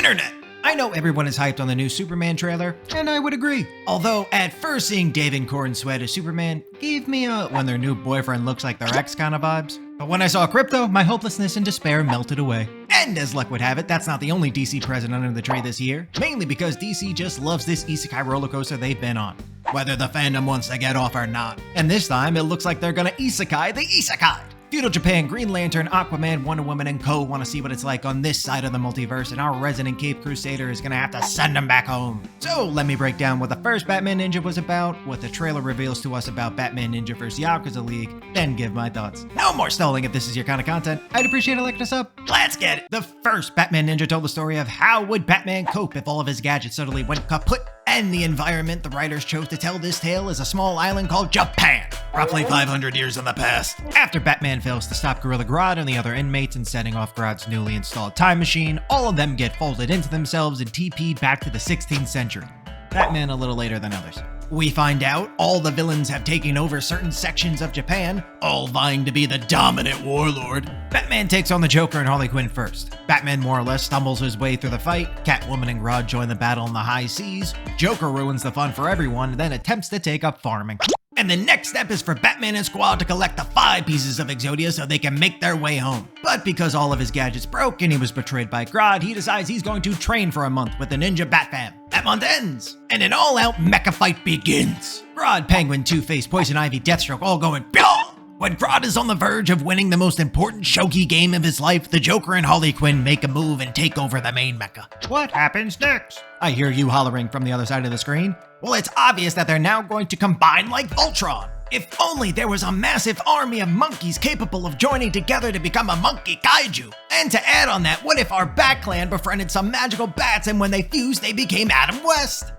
internet. I know everyone is hyped on the new Superman trailer, and I would agree. Although, at first seeing Dave and Corn sweat as Superman gave me a when their new boyfriend looks like their ex kind of vibes. But when I saw Crypto, my hopelessness and despair melted away. And as luck would have it, that's not the only DC present under the tree this year, mainly because DC just loves this isekai roller coaster they've been on, whether the fandom wants to get off or not. And this time, it looks like they're gonna isekai the isekai. Feudal Japan, Green Lantern, Aquaman, Wonder Woman, and co. want to see what it's like on this side of the multiverse, and our resident Cape Crusader is gonna have to send them back home. So let me break down what the first Batman Ninja was about, what the trailer reveals to us about Batman Ninja vs. Yakuza League, then give my thoughts. No more stalling if this is your kind of content. I'd appreciate a like and a sub. Let's get it! The first Batman Ninja told the story of how would Batman cope if all of his gadgets suddenly went kaput, and the environment the writers chose to tell this tale is a small island called Japan, roughly 500 years in the past. After Batman fails to stop Gorilla Grodd and the other inmates in setting off Grodd's newly installed time machine, all of them get folded into themselves and TP'd back to the 16th century. Batman a little later than others. We find out all the villains have taken over certain sections of Japan, all vying to be the dominant warlord. Batman takes on the Joker and Harley Quinn first. Batman more or less stumbles his way through the fight, Catwoman and Grodd join the battle in the high seas, Joker ruins the fun for everyone and then attempts to take up farming. And the next step is for Batman and Squad to collect the 5 pieces of Exodia so they can make their way home. But because all of his gadgets broke and he was betrayed by Grodd, he decides he's going to train for a month with the Ninja Bat Fam. That month ends, and an all-out mecha fight begins. Grodd, Penguin, Two-Face, Poison Ivy, Deathstroke all going BYOH! When Grodd is on the verge of winning the most important shogi game of his life, the Joker and Harley Quinn make a move and take over the main mecha. What happens next? I hear you hollering from the other side of the screen. Well, it's obvious that they're now going to combine like Voltron. If only there was a massive army of monkeys capable of joining together to become a monkey kaiju. And to add on that, what if our Bat Clan befriended some magical bats and when they fused, they became Adam West?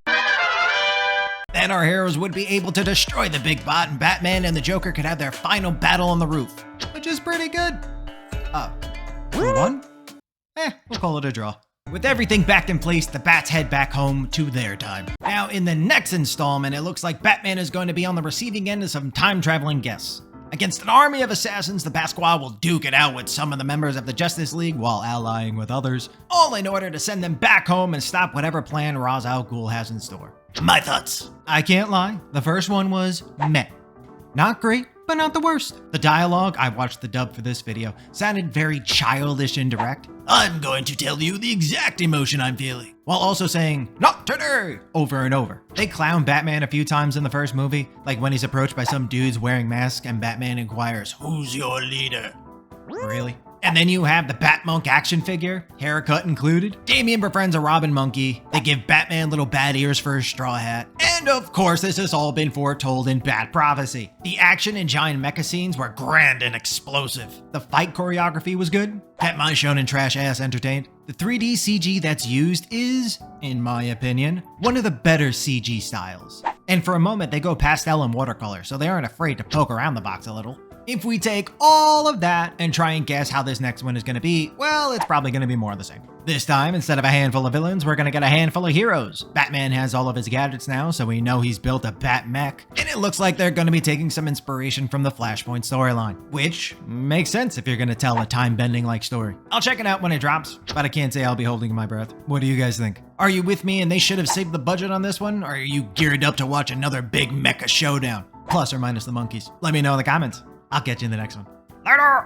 Then our heroes would be able to destroy the big bot and Batman and the Joker could have their final battle on the roof. Which is pretty good. We won? We'll call it a draw. With everything back in place, the Bats head back home to their time. Now, in the next installment, it looks like Batman is going to be on the receiving end of some time-traveling guests. Against an army of assassins, the Bat Squad will duke it out with some of the members of the Justice League while allying with others, all in order to send them back home and stop whatever plan Ra's al Ghul has in store. My thoughts. I can't lie, the first one was meh. Not great, but not the worst. The dialogue, I watched the dub for this video, sounded very childish and direct. I'm going to tell you the exact emotion I'm feeling, while also saying, not today, over and over. They clown Batman a few times in the first movie, like when he's approached by some dudes wearing masks and Batman inquires, who's your leader? Really? And then you have the Batmonk action figure, haircut included. Damian befriends a Robin monkey. They give Batman little bat ears for his straw hat. And of course, this has all been foretold in Bat Prophecy. The action and giant mecha scenes were grand and explosive. The fight choreography was good. Kept my shonen trash ass entertained. The 3D CG that's used is, in my opinion, one of the better CG styles. And for a moment, they go pastel and watercolor, so they aren't afraid to poke around the box a little. If we take all of that and try and guess how this next one is going to be, well, it's probably going to be more of the same. This time, instead of a handful of villains, we're going to get a handful of heroes. Batman has all of his gadgets now, so we know he's built a Bat mech, and it looks like they're going to be taking some inspiration from the Flashpoint storyline, which makes sense if you're going to tell a time-bending-like story. I'll check it out when it drops, but I can't say I'll be holding my breath. What do you guys think? Are you with me and they should have saved the budget on this one, or are you geared up to watch another big mecha showdown? Plus or minus the monkeys. Let me know in the comments. I'll catch you in the next one. Later!